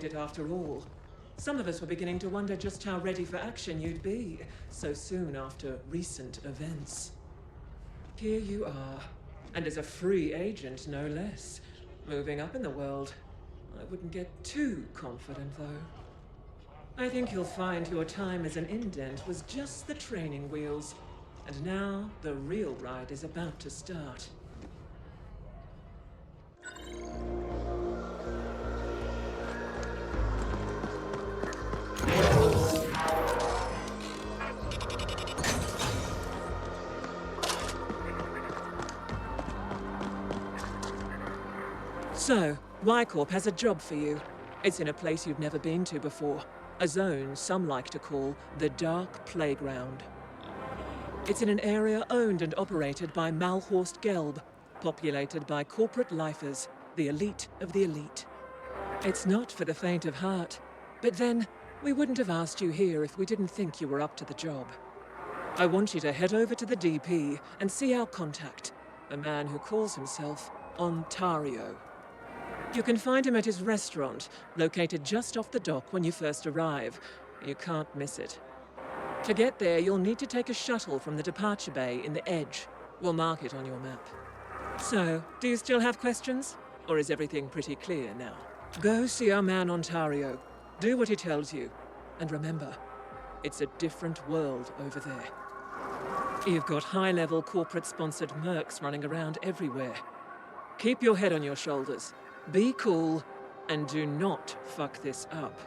made it after all. Some of us were beginning to wonder just how ready for action you'd be so soon after recent events. Here you are, and as a free agent, no less. Moving up in the world. I wouldn't get too confident, though. I think you'll find your time as an indent was just the training wheels. And now, the real ride is about to start. So, Y-Corp has a job for you. It's in a place you've never been to before. A zone some like to call the Dark Playground. It's in an area owned and operated by Malhorst Gelb, populated by corporate lifers, the elite of the elite. It's not for the faint of heart, but then, we wouldn't have asked you here if we didn't think you were up to the job. I want you to head over to the DP and see our contact, a man who calls himself Ontario. You can find him at his restaurant, located just off the dock when you first arrive. You can't miss it. To get there, you'll need to take a shuttle from the departure bay in the Edge. We'll mark it on your map. So, do you still have questions? Or is everything pretty clear now? Go see our man Ontario. Do what he tells you. And remember, it's a different world over there. You've got high-level corporate-sponsored mercs running around everywhere. Keep your head on your shoulders. Be cool, and do not fuck this up.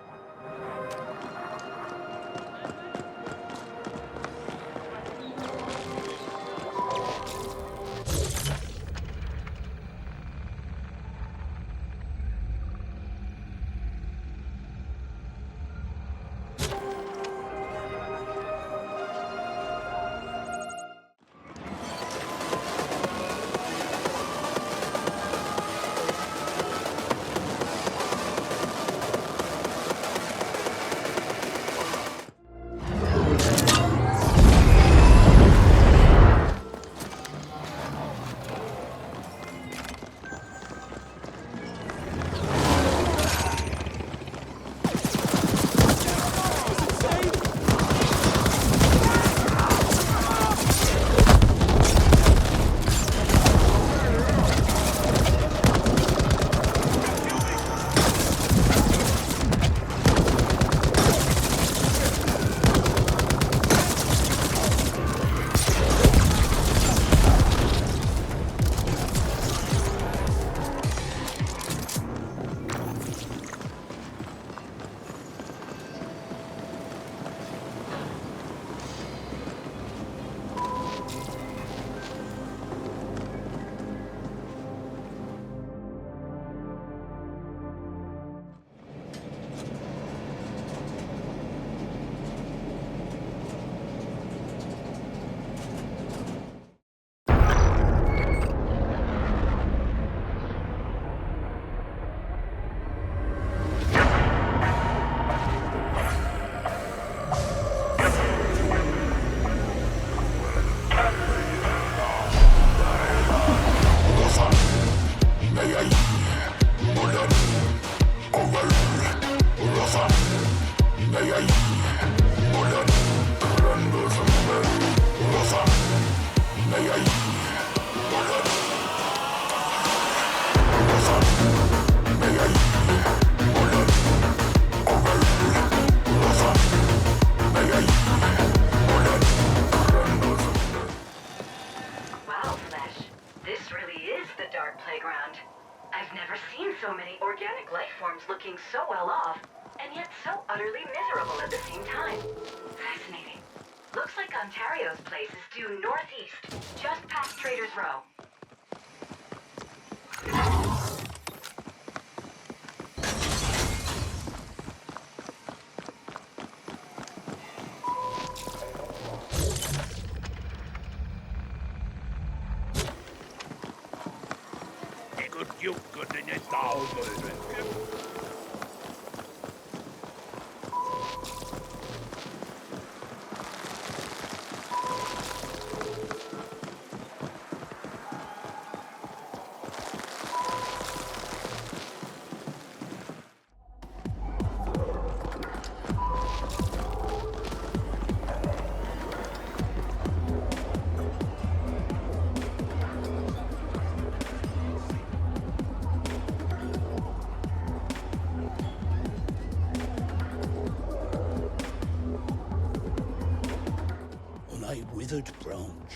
Looking so well off, and yet so utterly miserable at the same time. Fascinating. Looks like Ontario's place is due northeast, just past Trader's Row. withered branch,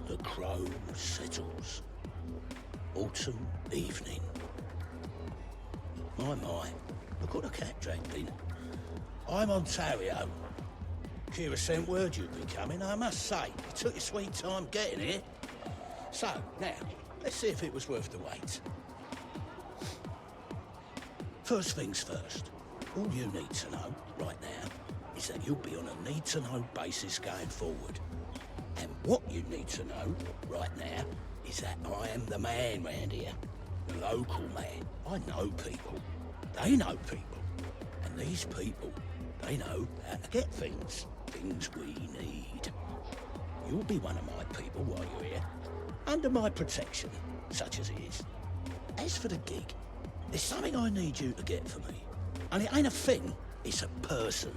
the crow settles. Autumn evening. My, look what the cat dragged in. I'm Ontario. Kira sent word you'd be coming, I must say. You took your sweet time getting here. So, now, let's see if it was worth the wait. First things first, all you need to know right now is that you'll be on a need-to-know basis going forward. And what you need to know right now is that I am the man round here, the local man. I know people, they know people, and these people, they know how to get things we need. You'll be one of my people while you're here, under my protection, such as it is. As for the gig, there's something I need you to get for me. And it ain't a thing, it's a person.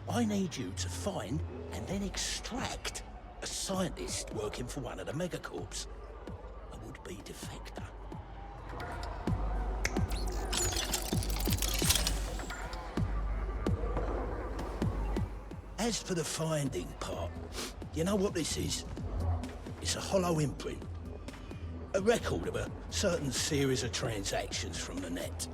I need you to find and then extract a scientist working for one of the megacorps. A would-be defector. As for the finding part, you know what this is? It's a hollow imprint. A record of a certain series of transactions from the net.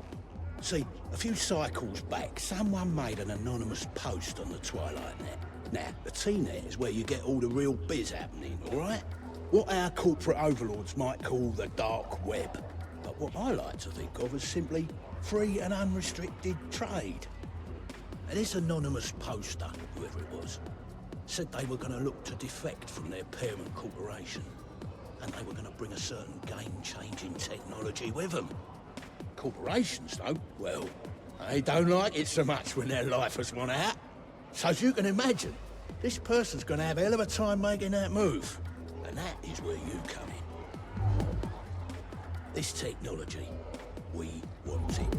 See, a few cycles back, someone made an anonymous post on the Twilight Net. Now, the TNET is where you get all the real biz happening, all right? What our corporate overlords might call the dark web. But what I like to think of as simply free and unrestricted trade. And this anonymous poster, whoever it was, said they were going to look to defect from their parent corporation. And they were going to bring a certain game-changing technology with them. Corporations, though, well, they don't like it so much when their life has run out. So as you can imagine, this person's going to have a hell of a time making that move. And that is where you come in. This technology, we want it.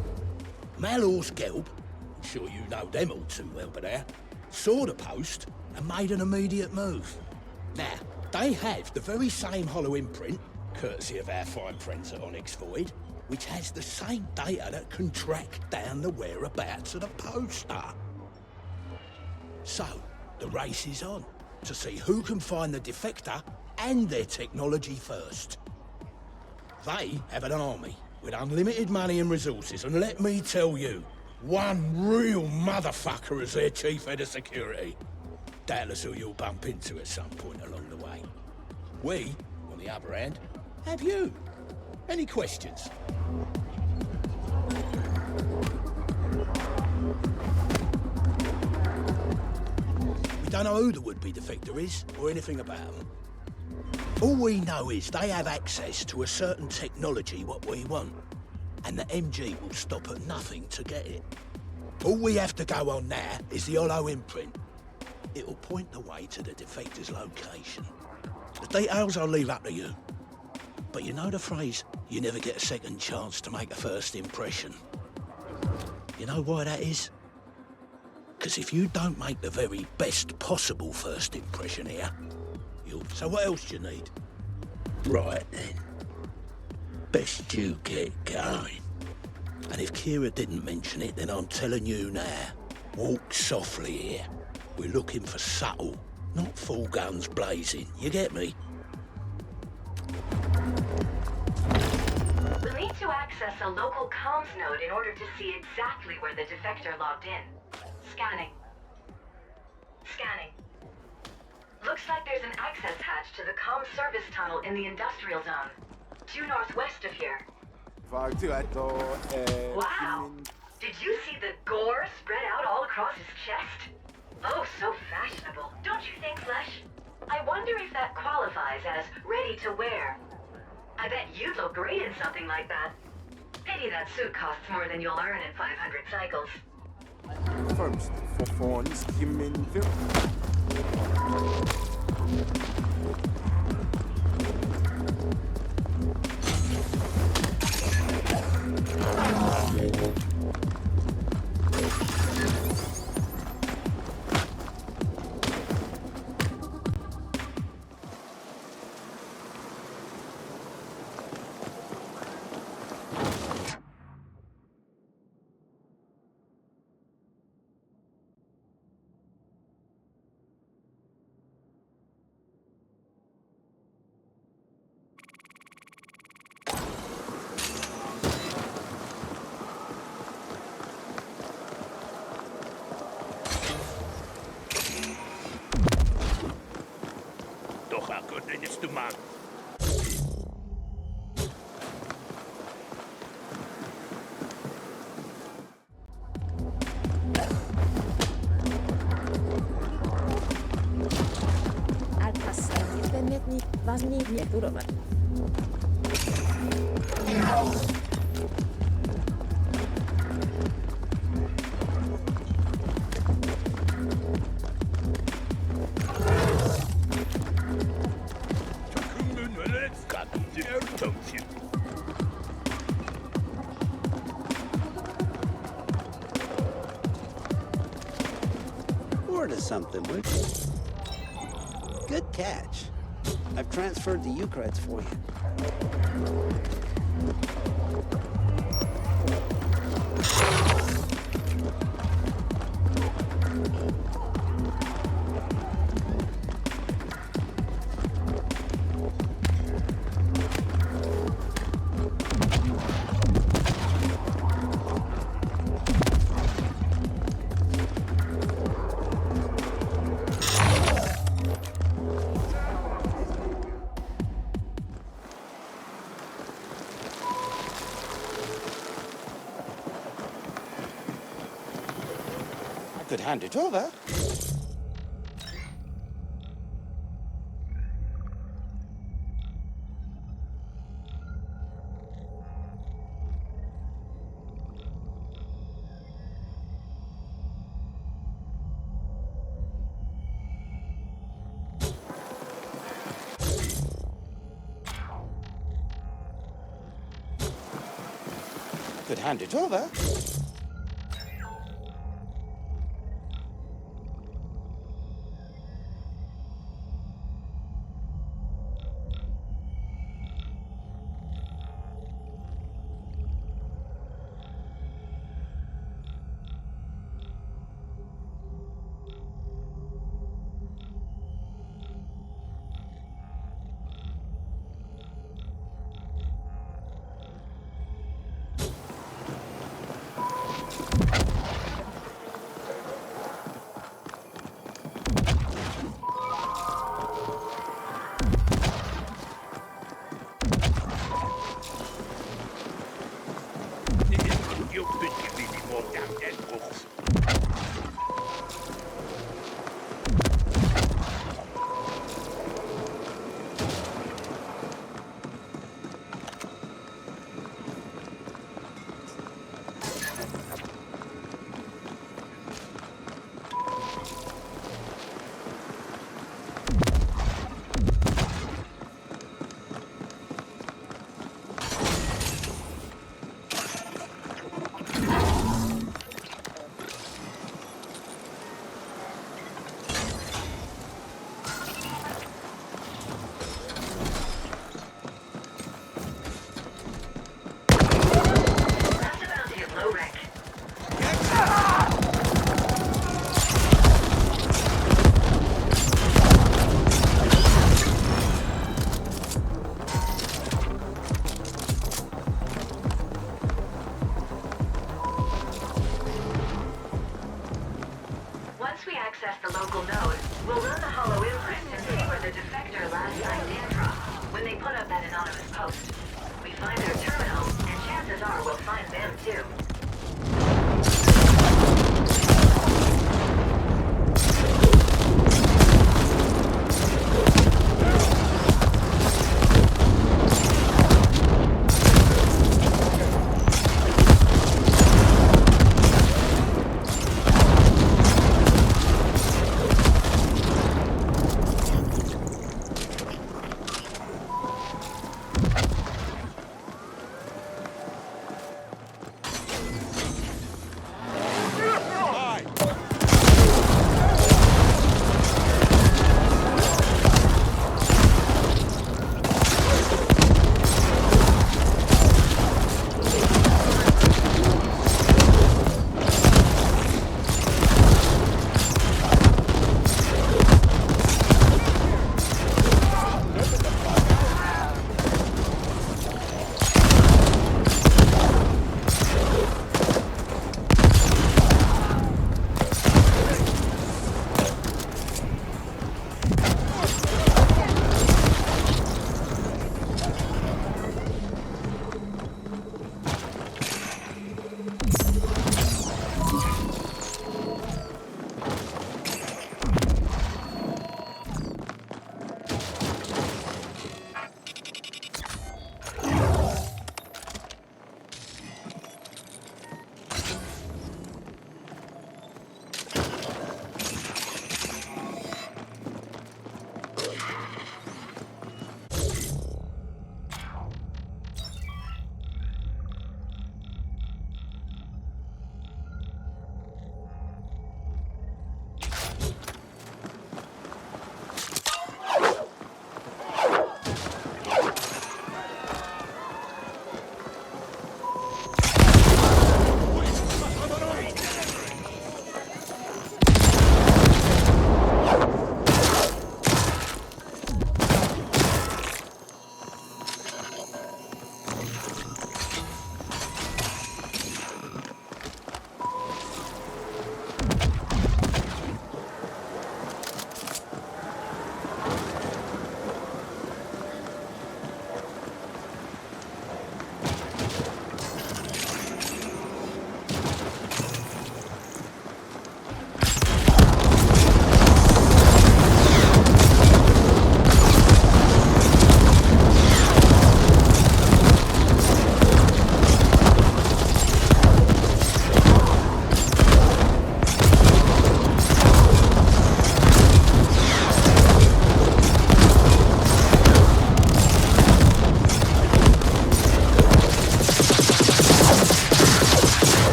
Malor's Gelb, I'm sure you know them all too well by now, saw the post and made an immediate move. Now, they have the very same hollow imprint, courtesy of our fine friends at Onyx Void, which has the same data that can track down the whereabouts of the poster. So, the race is on, to see who can find the defector and their technology first. They have an army with unlimited money and resources, and let me tell you, one real motherfucker as their chief head of security. Doubtless who you'll bump into at some point along the way. We, on the other hand, have you. Any questions? We don't know who the would-be defector is, or anything about them. All we know is they have access to a certain technology what we want, and the MG will stop at nothing to get it. All we have to go on now is the hollow imprint. It'll point the way to the defector's location. The details I'll leave up to you. But you know the phrase, you never get a second chance to make a first impression. You know why that is? Because if you don't make the very best possible first impression here, you'll... So what else do you need? Right then. Best you get going. And if Kira didn't mention it, then I'm telling you now. Walk softly here. We're looking for subtle, not full guns blazing. You get me? We'll need to access a local comms node in order to see exactly where the defector logged in. Scanning. Scanning. Looks like there's an access hatch to the comm service tunnel in the industrial zone, due northwest of here. Wow! Did you see the gore spread out all across his chest? Oh, so fashionable, don't you think, Flesh? I wonder if that qualifies as ready to wear. I bet you'd look great in something like that. Pity that suit costs more than you'll earn in 500 cycles. First, for phones, Rindstroom. ASCENT TNET возникли турова. Takımın öyle katliyer tavsiye. Forward to something, would you? Good catch. I've transferred the Ukraites for you. I could hand it over. Could hand it over. Once we access the local node, we'll run the hollow imprint and see where the defector last signed Dandruff when they put up that anonymous post. We find their terminal, and chances are we'll find them too.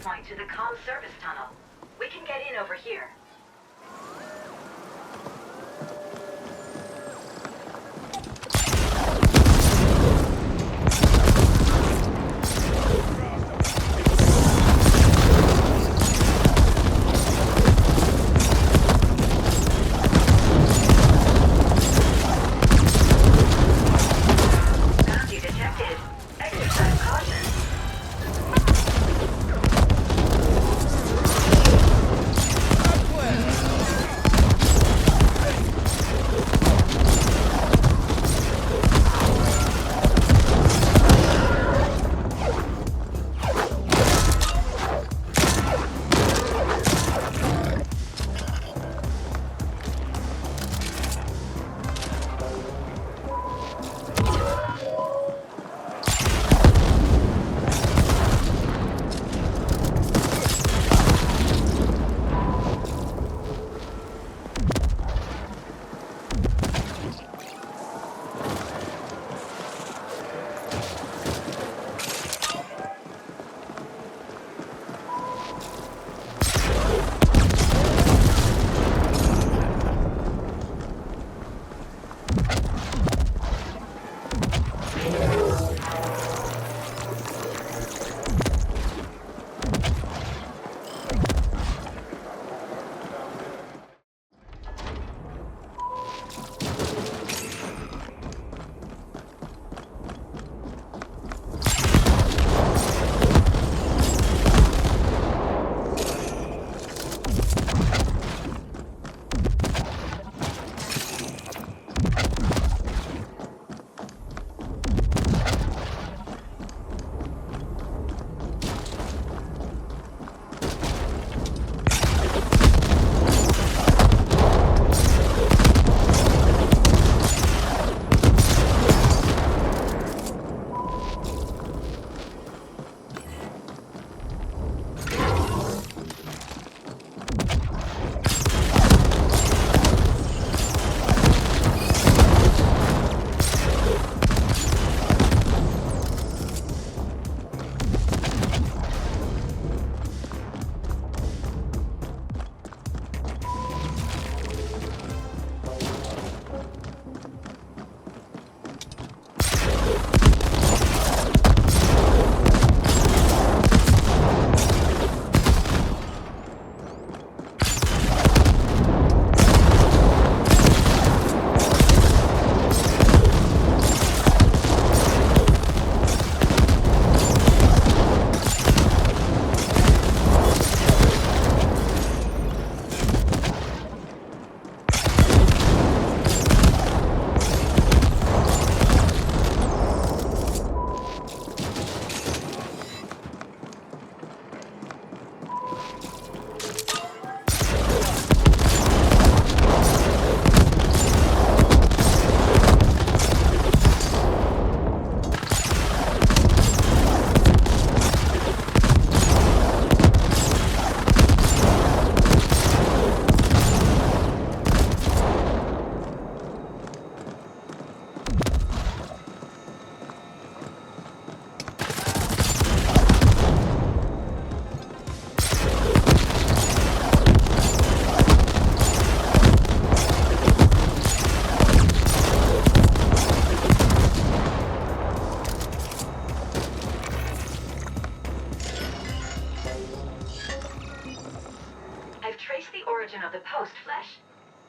point to the comm service tunnel. We can get in over here. Bounty detected. Exercise caution. Of the post, Flesh.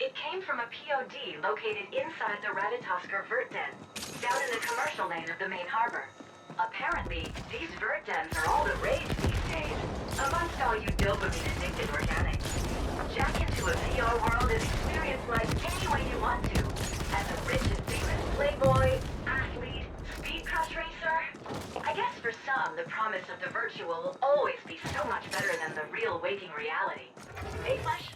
It came from a POD located inside the Ratatosker vert den, down in the commercial lane of the main harbor. Apparently, these vert dens are all the rage these days, amongst all you dopamine-addicted organics. Jack into a VR world and experience life any way you want to, as a rich and famous playboy, athlete, speed crush racer. I guess for some, the promise of the virtual will always be so much better than the real waking reality. Hey, Flesh?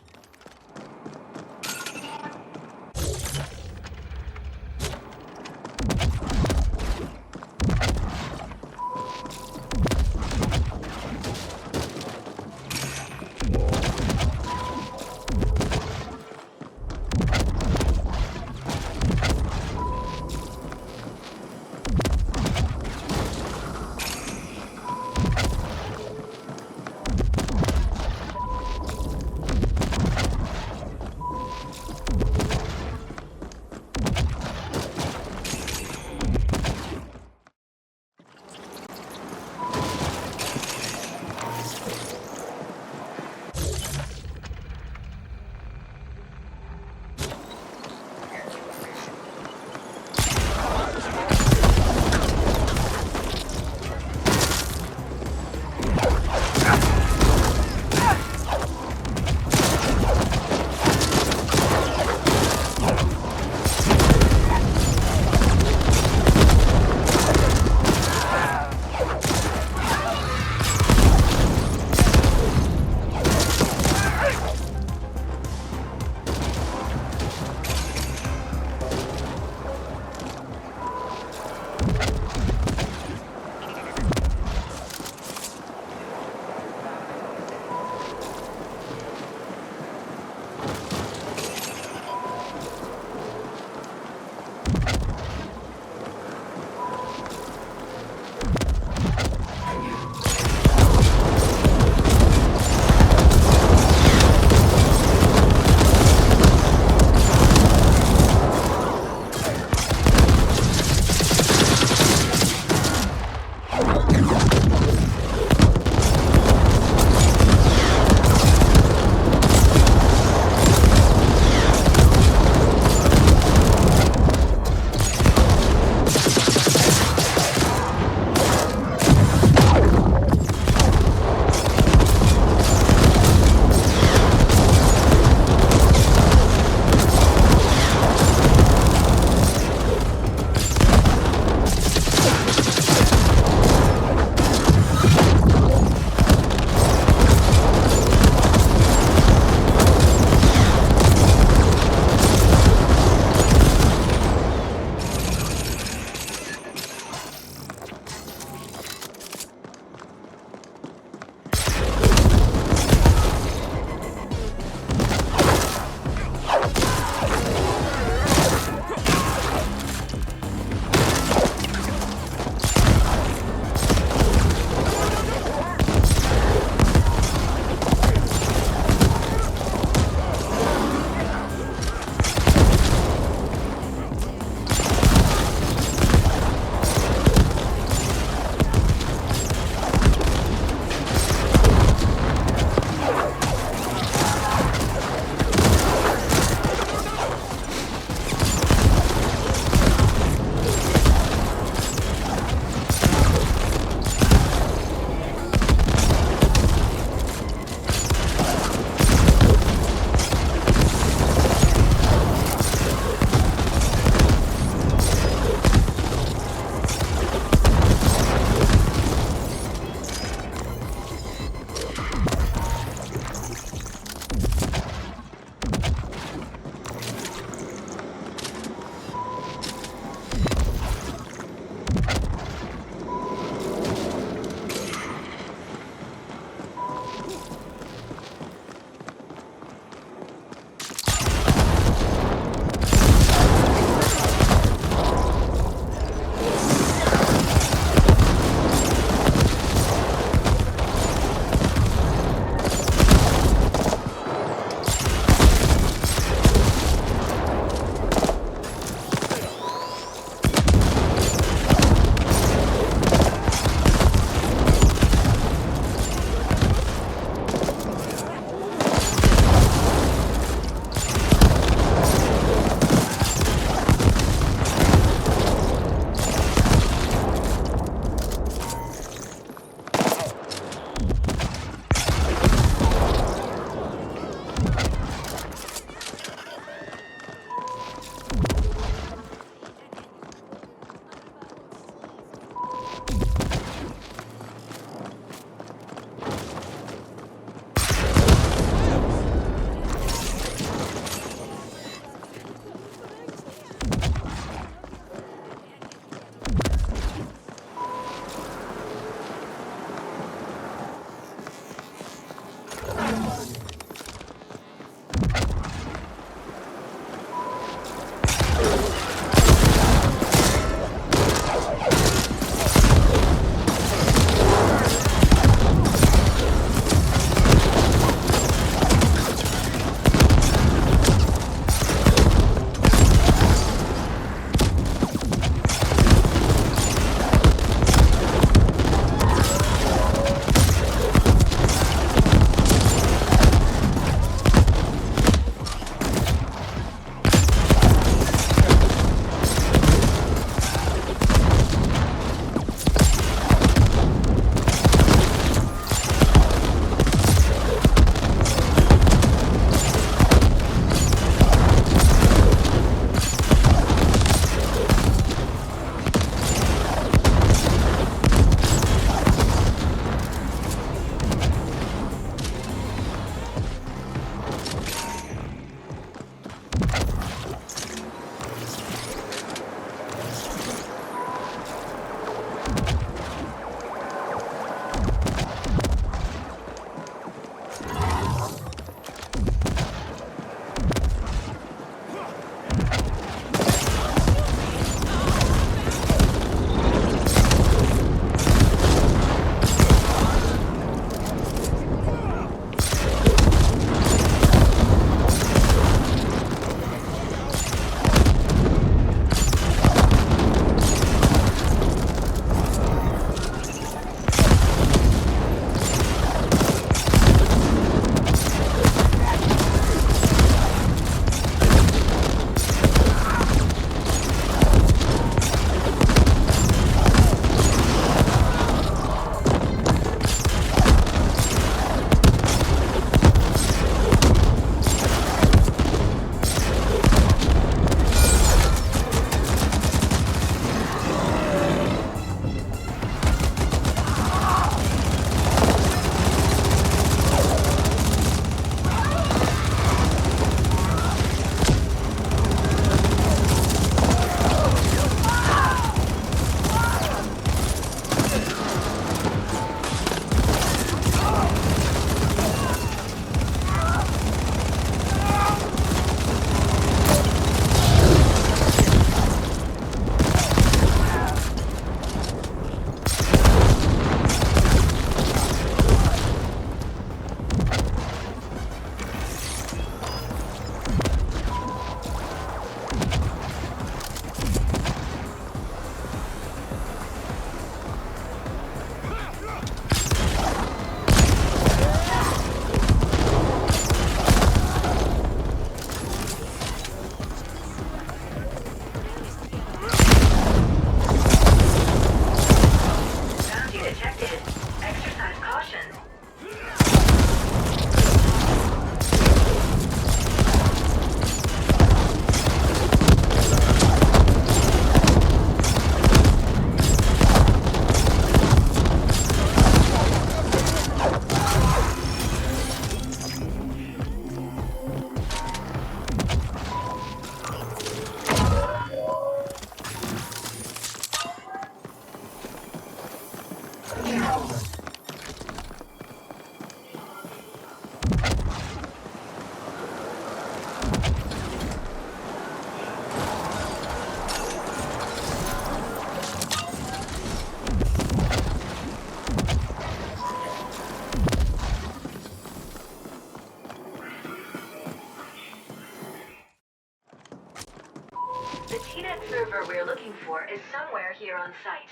looking for is somewhere here on site.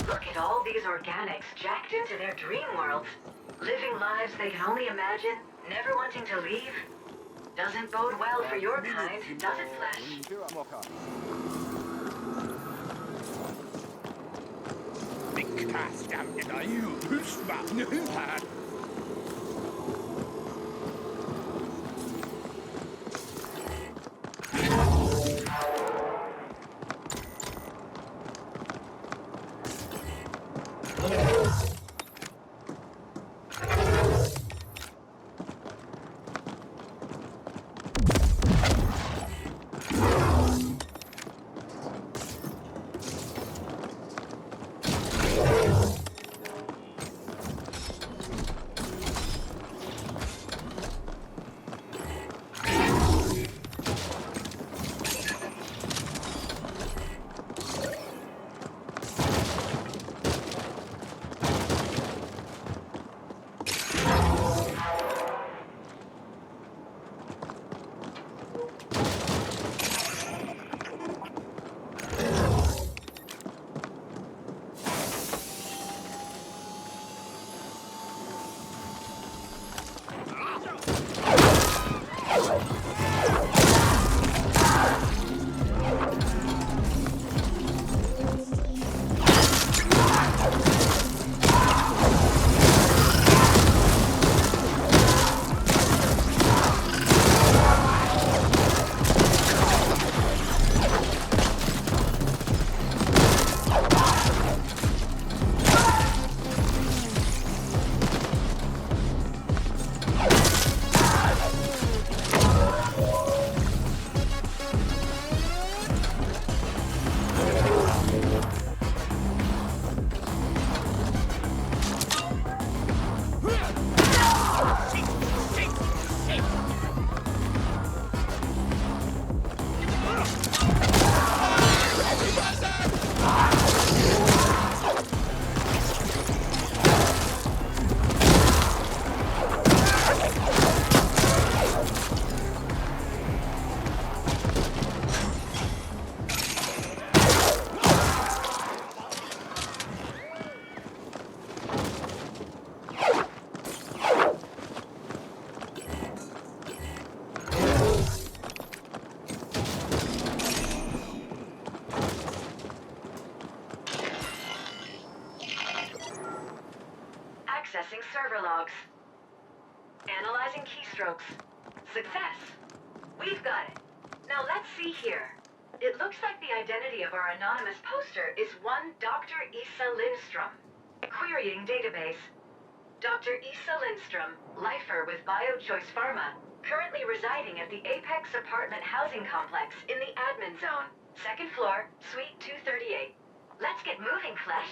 Look at all these organics jacked into their dream worlds. Living lives they can only imagine, never wanting to leave. Doesn't bode well for your kind, does it, Flesh? Big cast down in a huge mountain. Accessing server logs. Analyzing keystrokes. Success. We've got it. Now let's see here. It looks like the identity of our anonymous poster is one Dr. Issa Lindstrom. Querying database. Dr. Issa Lindstrom, lifer with BioChoice Pharma, currently residing at the Apex Apartment Housing Complex in the admin zone. Second floor, suite 238. Let's get moving, Flesh.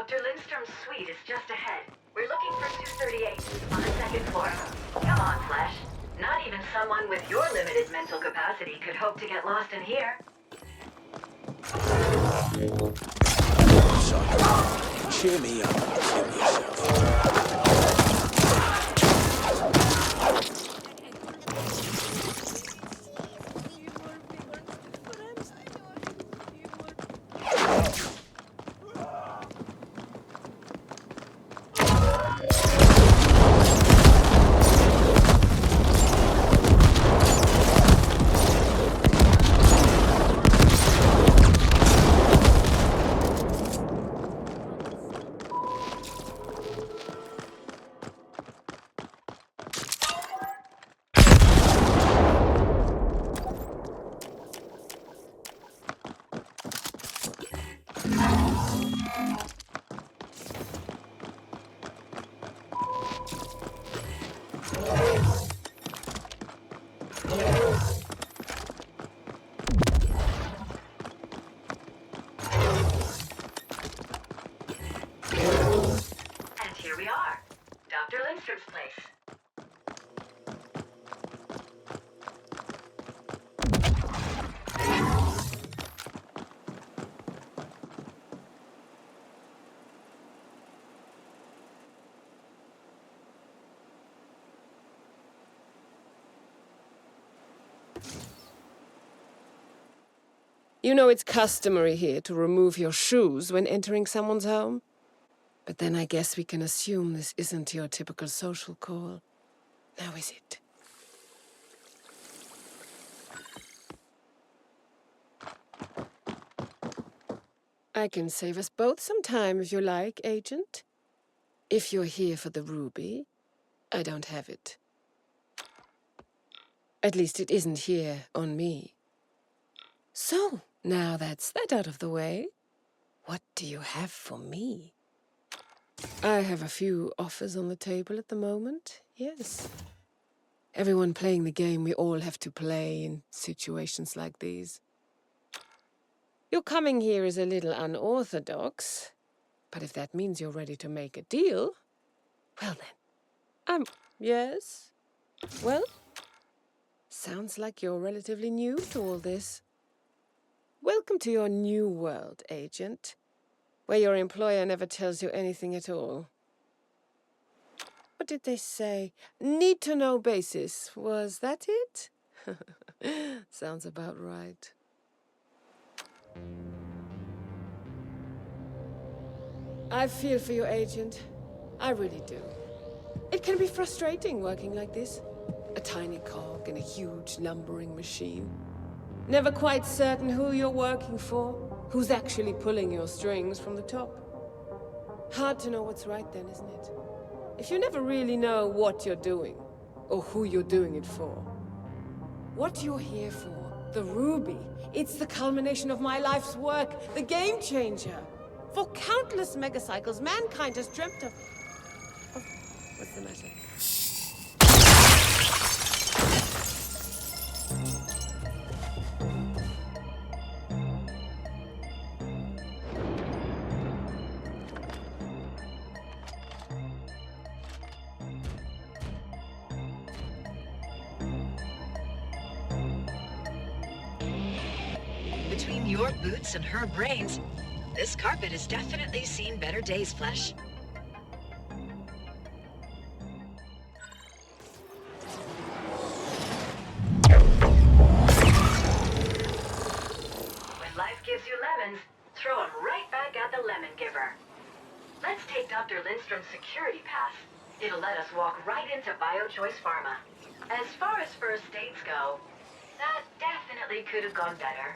Dr. Lindstrom's suite is just ahead. We're looking for 238 on the second floor. Come on, Flesh. Not even someone with your limited mental capacity could hope to get lost in here. So, cheer me up and kill yourself. And here we are. Dr. Lindstrom's place. You know it's customary here to remove your shoes when entering someone's home. But then I guess we can assume this isn't your typical social call. Now is it? I can save us both some time if you like, Agent. If you're here for the ruby, I don't have it. At least it isn't here on me. So, now that's that out of the way, what do you have for me? I have a few offers on the table at the moment, yes. Everyone playing the game we all have to play in situations like these. Your coming here is a little unorthodox, but if that means you're ready to make a deal, well then, yes? Well, sounds like you're relatively new to all this. Welcome to your new world, Agent, where your employer never tells you anything at all. What did they say? Need-to-know basis. Was that it? Sounds about right. I feel for you, Agent. I really do. It can be frustrating working like this. A tiny cog in a huge lumbering machine. Never quite certain who you're working for, who's actually pulling your strings from the top. Hard to know what's right then, isn't it? If you never really know what you're doing, or who you're doing it for. What you're here for, the ruby, it's the culmination of my life's work, the game changer. For countless megacycles, mankind has dreamt of... Oh, what's the matter? Between your boots and her brains, this carpet has definitely seen better days, Flesh. When life gives you lemons, throw them right back at the lemon giver. Let's take Dr. Lindstrom's security pass. It'll let us walk right into BioChoice Pharma. As far as first dates go, that definitely could have gone better.